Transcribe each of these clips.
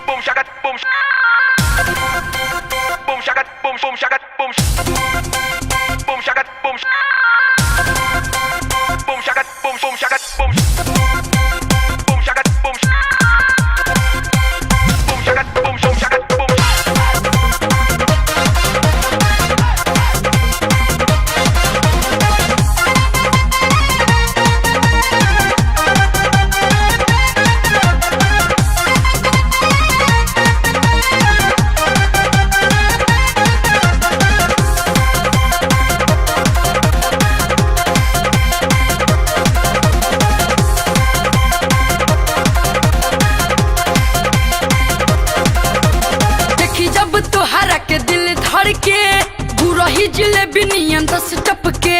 boom shaka boom boom shaka boom boom shaka boom boom shaka boom boom shaka boom boom shaka boom boom shaka boom boom shaka boom boom shaka boom के गुरही जिलेबी नियन 10 टपके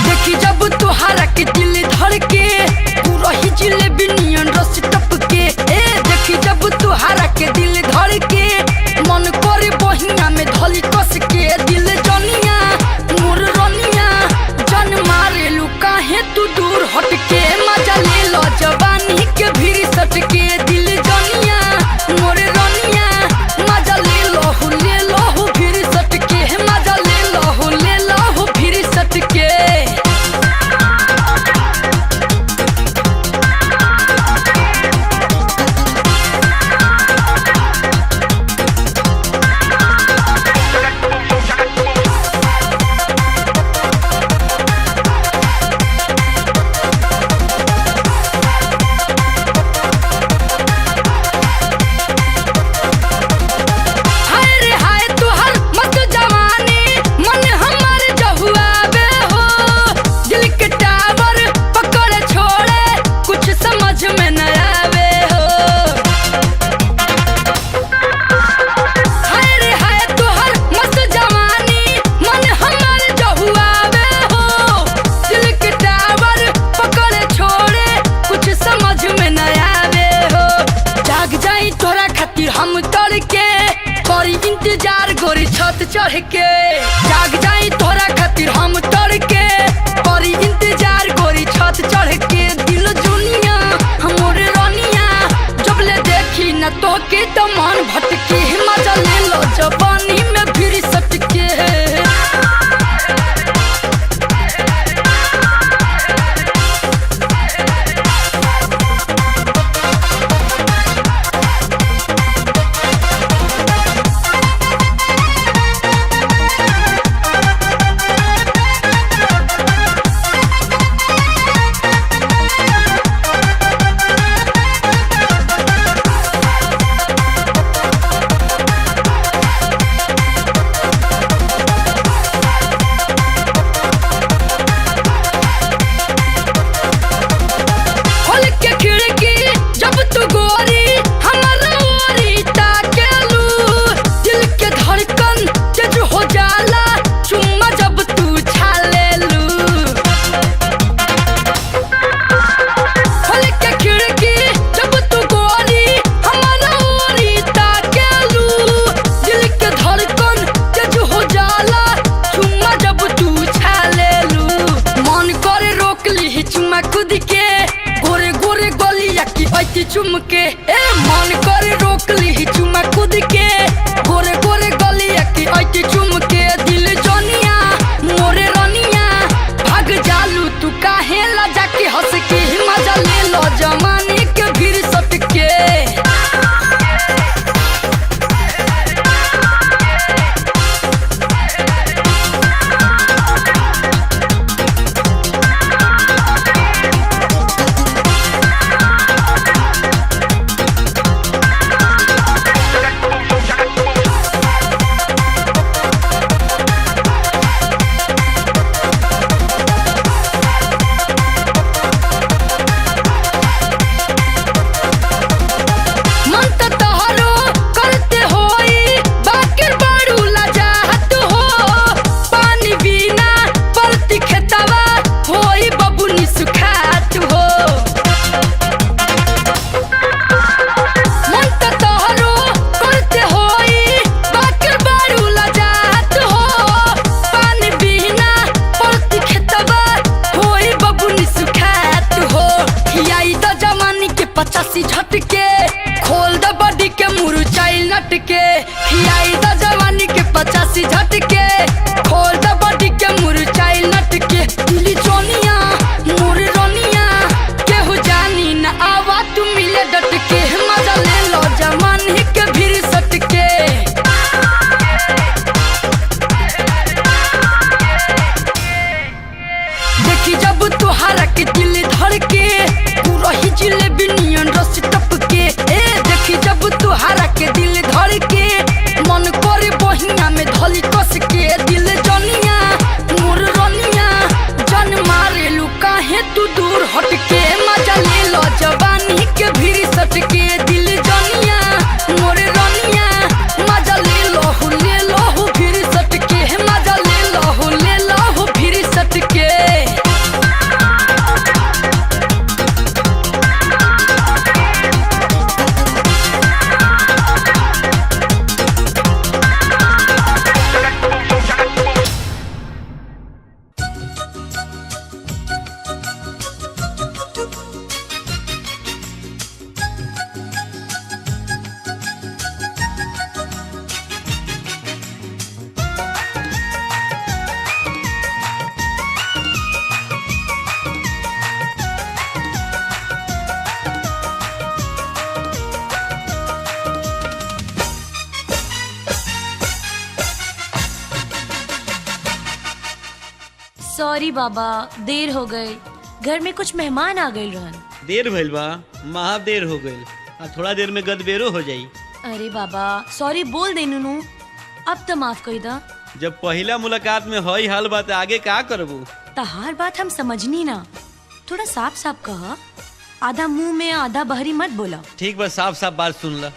देखी जब तुहारा के दिल धड़के गुरही जिलेबी नियन 10 टपके देखी जब तुहारा के दिल धड़के मन करे बहिना में धली कस के दिल जनिया मोर रनिया जन मारे लू काहे तू दूर हटके मजा ले लो जवानी के भीड़ सटके दिल जनिया मोर हम तड़के करी इंतजार गोरी छत चढ़ के जाग जाई तोरा खातिर हम तड़के करी इंतजार गोरी छत चढ़ के दिल जुनिया हमरे रनिया जब ले देखी न तो के तो मन भटके मजा ले लो जवानी में फिर सटके खुद के गोरे गोरे गलिया की ऐती चुमके मन करे रोक ली चुमा खुद के गोरे गोरे गलिया की ऐती चुमके दिल जनिया मोरे रनिया भाग जालू तू काहे लजा के हंस के मजा ले लो जमाने के भीड़ सटके shaka हटके मजा ले लो जवानी के भीड़ सटके दिल जनिया मोरे रनिया मजा ले लो भीड़ सटके मजा ले लो भीड़ सटके सॉरी बाबा, देर हो गई। घर में कुछ मेहमान आ गए रहन। देर भइल बा, महा देर हो गइल। थोड़ा देर में गदबेरो हो जाई। अरे बाबा सॉरी बोल दे नुनू, अब तो माफ कर दा। जब पहला मुलाकात में हई हाल बात आगे का करबू? तहार बात हम समझनी ना, थोड़ा साफ साफ कहा, आधा मुंह में आधा बहरी मत बोला। ठीक बा, साफ साफ बात सुन ला।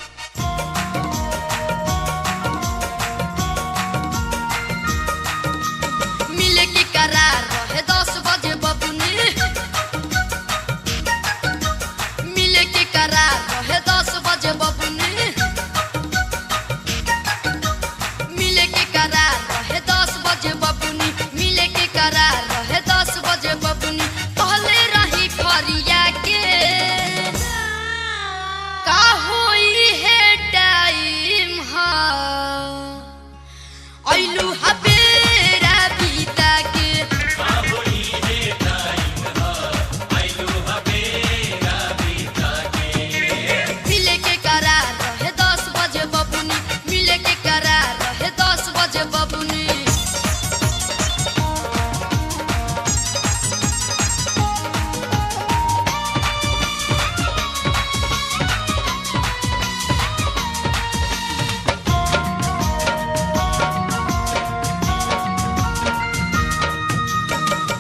मिले के करार रहे 10 बजे बबुनी, मिले के करार रहे 10 बजे बबुनी, मिले के करार रहे 10 बजे बबुनी, मिले के करार रहे 10 बजे बबुनी। पहले रही खरिया के का होई है टाइम हा आइलू हबेरा बीता के मिले के करार रहे 10 बजे बबुनी, मिले के करार रहे 10 बजे बबुनी।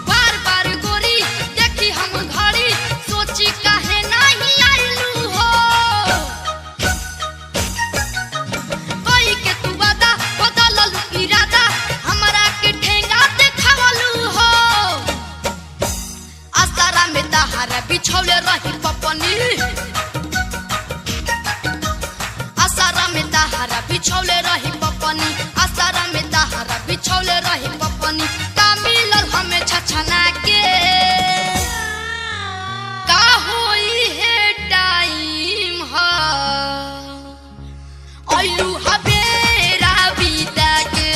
बार बार गोरी देखी हम घड़ी, सोची काहे नहीं आइलू हो, कोई के तू वादा बदललू इरादा, हमरा के ठेंगा देखावलू हो। आसारा में तहारा बिछौले रही पपनी, आसारा में तहारा बिछौले रही पपनी, आसारा में तहारा बिछौले रही पपनी। का मिलल हमें छछना के का होई है टाइम हा आइलू हबेरा बीता के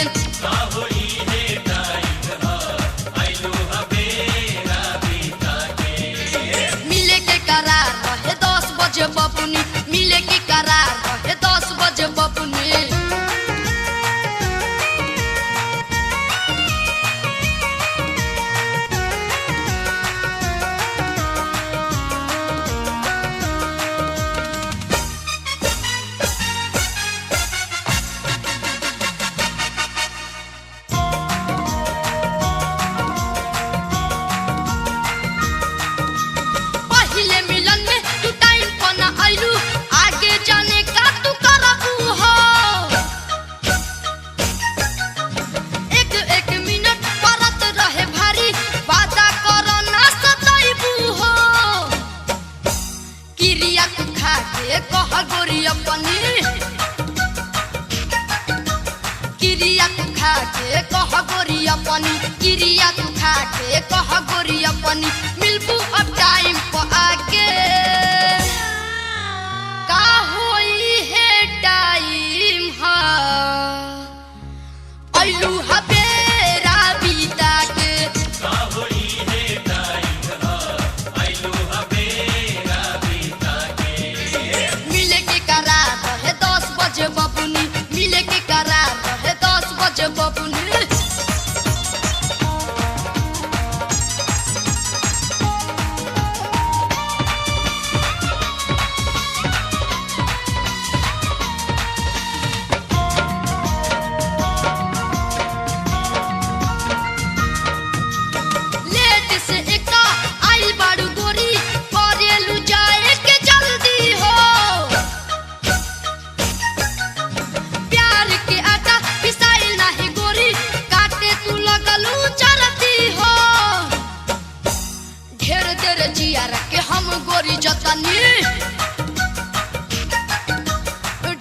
मिले के करार रहे 10 बजे बबुनी, मिले के करार रहे 10 बजे बबुनी। पहिले मिलन में तू टाइम पर ना आइलू, आगे जाने का तू करबू हो। एक एक मिनट परत रहे भारी, वादा करो ना सताइबू हो। किरिया तू खा के कह गोरी अपनी, किरिया तू खा के कह गोरी अपनी, किरिया तू खा के कह गोरी अपनी। मिलबू अब टाइम पर आके का होई है टाइम हा आइलू हबेरा बीता के मिले के करार रहे 10 बजे बबुनी, मिले के करार रहे 10 बजे बबुनी। गोरी जतनी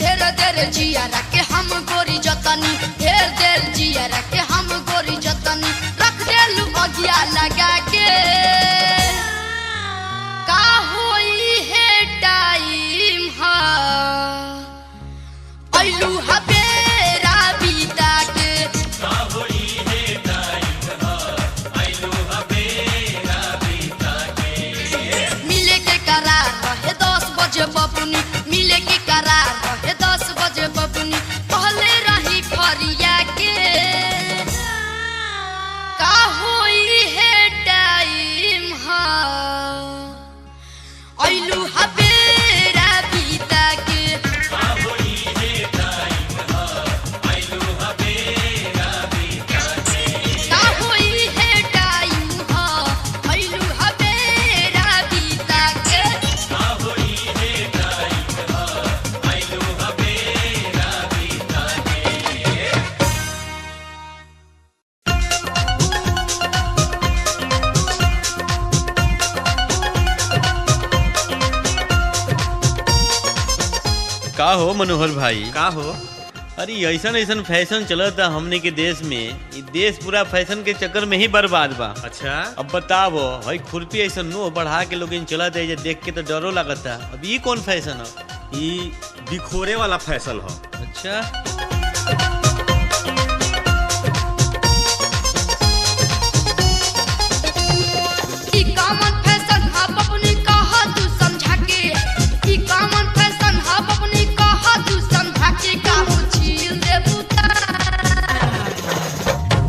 ढेर देर जिया रखे हम गोरी जतनी ढेर देर जिया रखे हम गोरी जतनी रख देलू अगिया लगा के का होई है टाइम हा आइलू हबेरा बीता के का होई है टाइम हा आइलू हबेरा बीता के मिले के करार रहे 10 बजे बबुनी मिले के करार रहे 10 बजे बबुनी पहले रही खरिया के का होई है टाइम हा आइलू हबेरा बीता के का होई है टाइम हा आइलू हबेरा बीता के का होई है टाइम हा आइलू हबेरा बीता के का होई है टाइम हा आइलू हबेरा बीता के का हो मनोहर भाई? का हो? अरे ऐसन ऐसन फैशन चलता हमने के देश में, ये देश पूरा फैशन के चक्कर में ही बर्बाद बा। अच्छा अब बताओ, हई खुरपी ऐसा नो बढ़ा के लोग चलत है, देख के तो डरो लगता। अब ये कौन फैशन है? ई बिखोरे वाला फैशन हो। अच्छा ई कॉमन फैशन हा बबुनी कहा तू समझा के ई कॉमन फैशन हा बबुनी कहा तू समझा के का हो छील दे बुता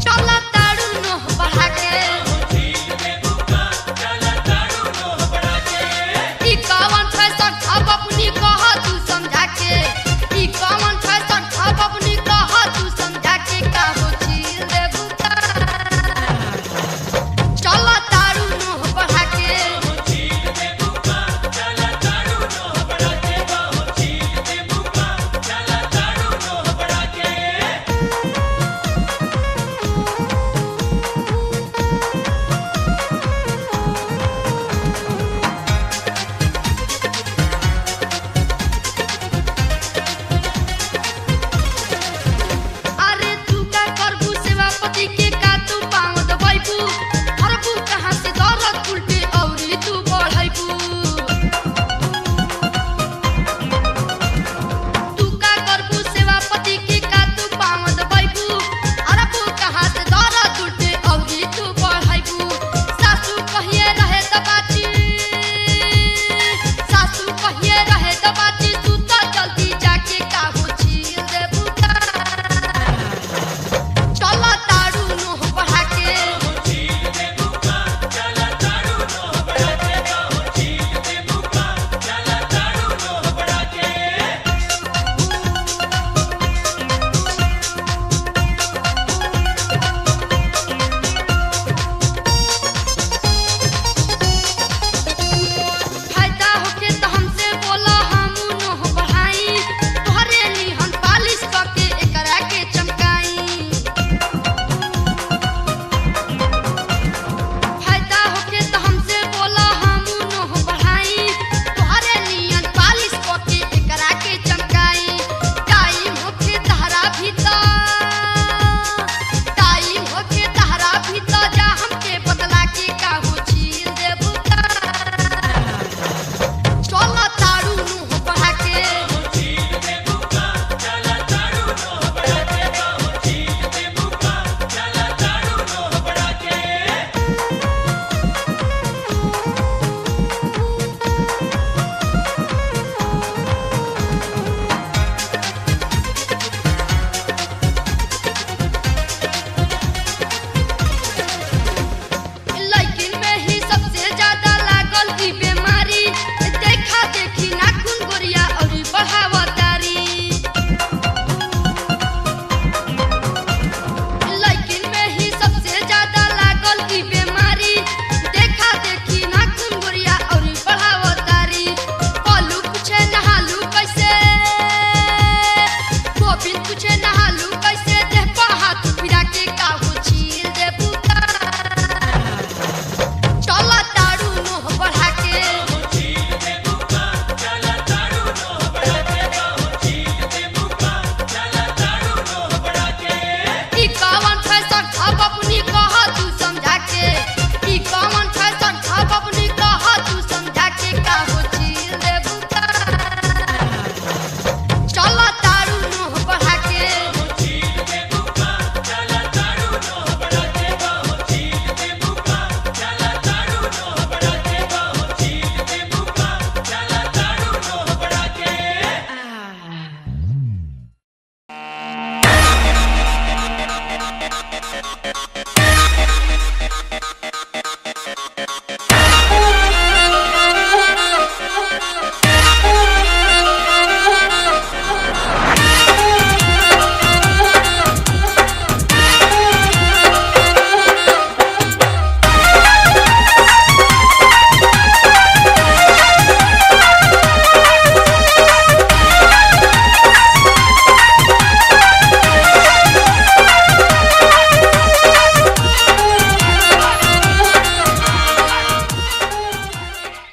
चला ताड़ू नो बढ़ा के छील दे बुता चला ताड़ू नो बढ़ा के ई कॉमन फैशन हा बबुनी कहा तू समझा के ई कॉमन फैशन हा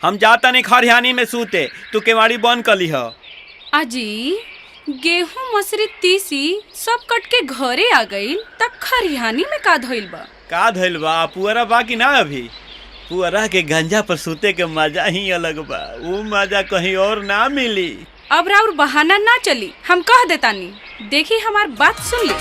हम जाता नहीं खरिहानी में सूते, तू केवाड़ी बंद कर लीह। अजी गेहूं मसरी तीसी सब कट के घरे आ गई त खरिहानी में का धइल बा? का धइल बा? पुअरा बा कि ना? अभी पुअरा के गंजा पर सूते के मजा ही अलग बा, वो मजा कहीं और ना मिली। अब राउर बहाना ना चली, हम कह देतानी, देखी हमार बात सुन ली।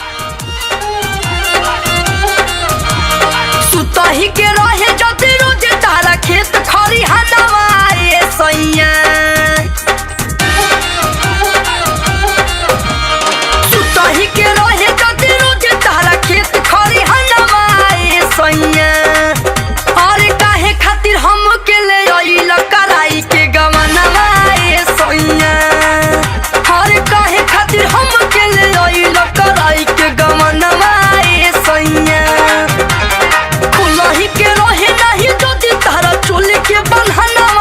सुतही के रहे जति रोज तारा खेत खरिहानवा ए सैया। सुतही के रहे जति रोज तारा खेत खरिहानवा ए सैया। अरे काहे खातिर हम के ले आइल कराई के गवनवा ए सैया। अरे काहे खातिर हम के ले आइल कराई के गवनवा ए सैया। खुलही के रहे नहीं जदि तारा चोली के बन्हनवा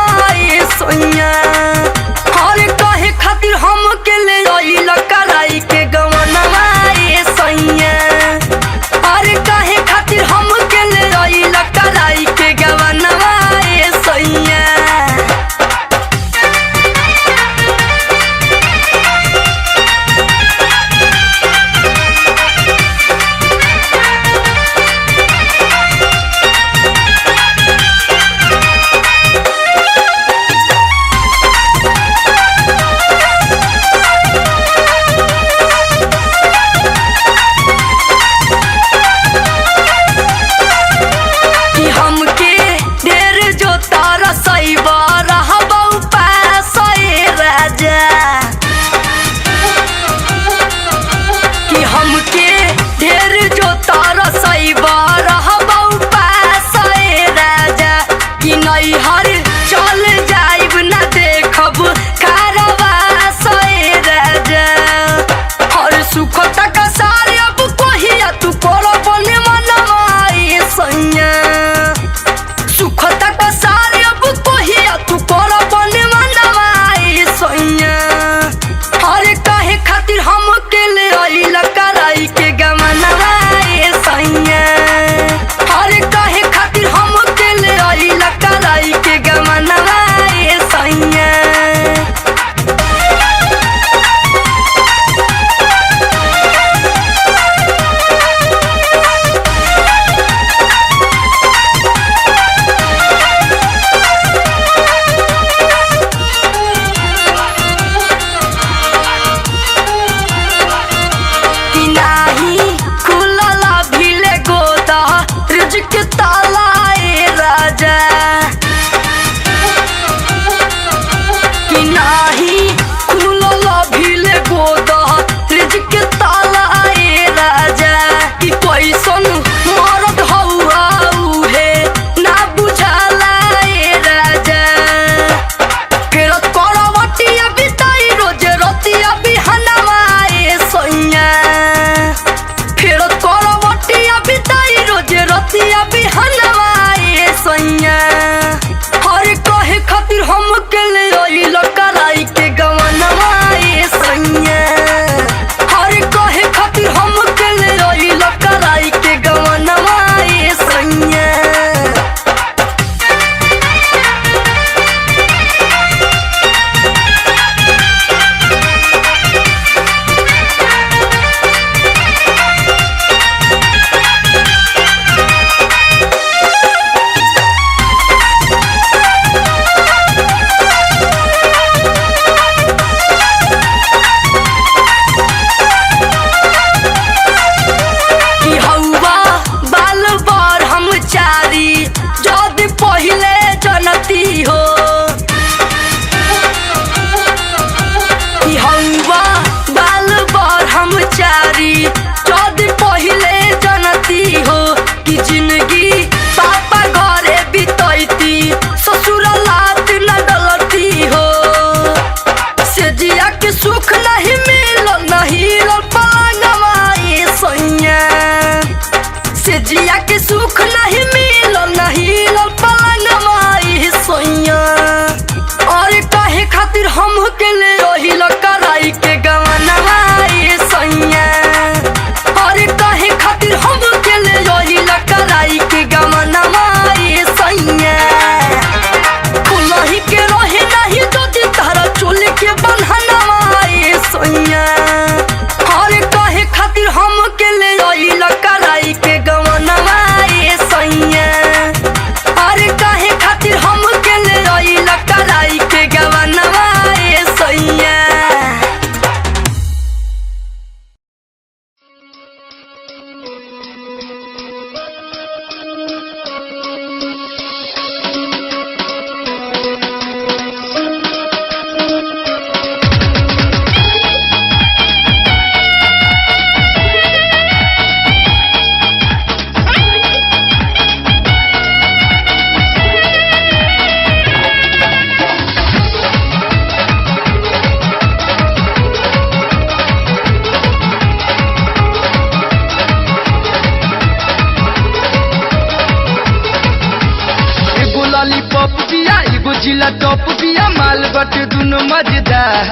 जिला टॉप बिया माल बटे दुनो मजेदार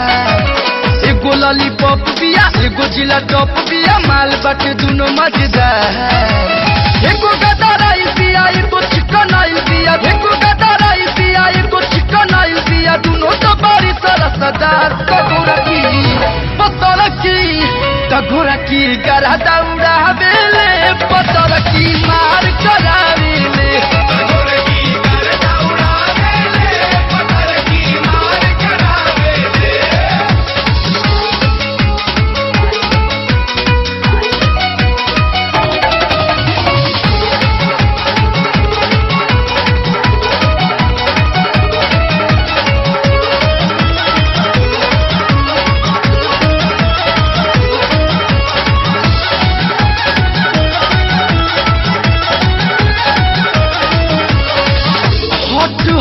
एगो लॉलीपॉप बिया एगो जिला टॉप बिया माल बटे दुनो मजेदार एगो गदाराई बिया एगो चिकन आई बिया एगो गदाराई बिया एगो चिकन आई बिया दुनो तो बड़ी सरसदार कगोरा की पत्थर की कगोरा की गरा दौड़ा बेले पत्थर की मार करावेले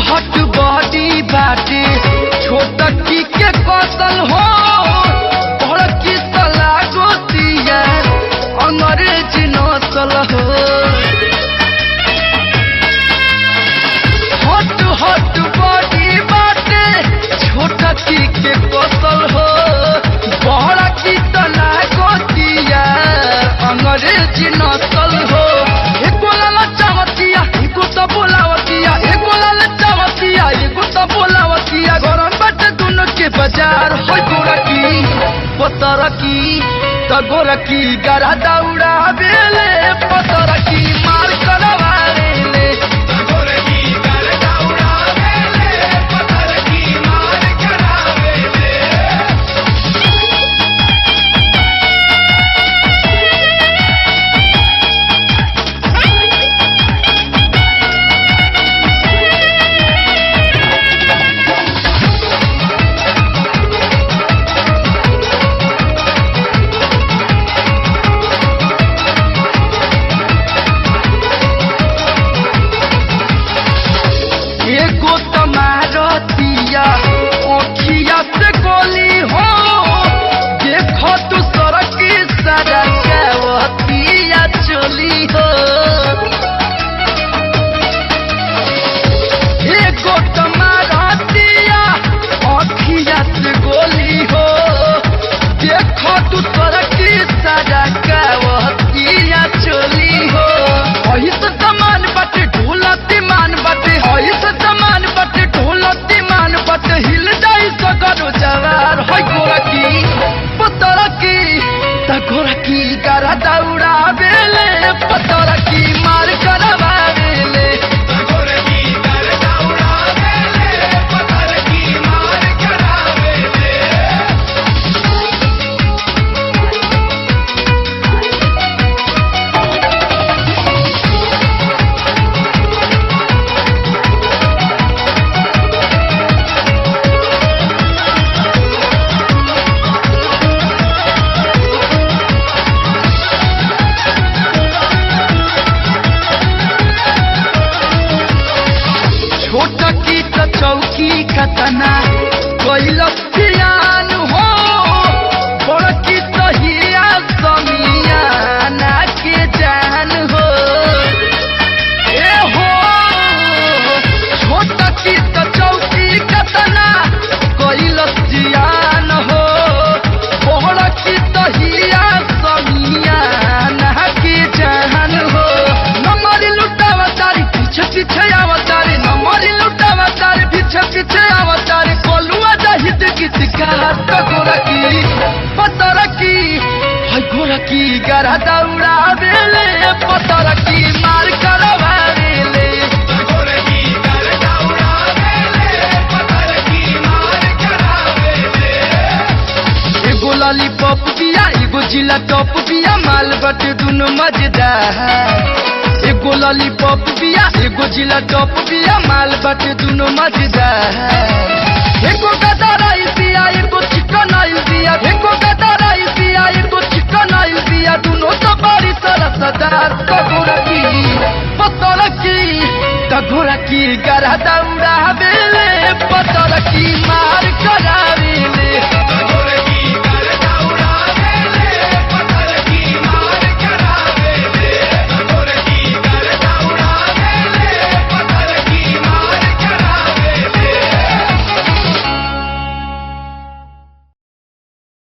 हट बॉडी बाटे छोटकी के कौशल हो बड़की सला गोतिया अंग्रेज नसल हो हट बॉडी बाटे छोटकी के कौशल हो बड़की सला गोतिया अंग्रेज नसल हो एको लाला चावतिया एको तो बोलावतिया एको लाला एगो तो बोलावतिया गरम बाटे दोनों के बाजार होय गोरा की पतर की तगोरा की गरा दौड़ा बेले पतर की मार करवाले तगोरा की गरा दौड़ा बेले पतर की मार करावेले एगो तमारतिया ओखिया से गोली हो देखो तू सड़क सड़कवतिया चली हो एगो तमारतिया ओखिया से गोली हो देखो तू सड़क सड़कवतिया चली हो वही तो सामान बटे ढोलती मान बटे वही तो सामान बटे ढोलती मान बटे हिल जाई सगरो जवार होय गोरा की पत्थर की तगोरा की गरा दौड़ा बेले पत्थर की मार करवावेले तगोरा की गरा दौड़ा बेले पत्थर की मार करावेले छोटकी तो चौकी कतना कोइल पियान हो बड़की तो हिया समियाना के जान हो ए हो छोटकी तो चौकी कतना कोइल पियान हो बड़की तो हिया समियाना के जान हो नमरी लुटावा तारी पीछे पीछे आवतारी नमरी लुटावा तारी पीछे पीछे आवतारी कोलुआ जाहिद की शिकार तगोरा की पत्थर की हाय गोरा की गरा दौड़ा बेले पत्थर की मार करवावेले तगोरा की गरा दौड़ा बेले पत्थर की मार करावेले एगो लॉलीपॉप बिया एगो जिला टॉप बिया माल बटे दुनो मजेदार एगो लॉलीपॉप बिया एगो जिला टॉप बिया माल बटे दुनो मजेदार एगो गदाराई बिया एगो चिकन आई बिया एगो गदाराई बिया एगो चिकन आई बिया दुनो तो बड़ी सरसदार कगोरा की पत्थर की तगोरा की गरा दौड़ा बेले पत्थर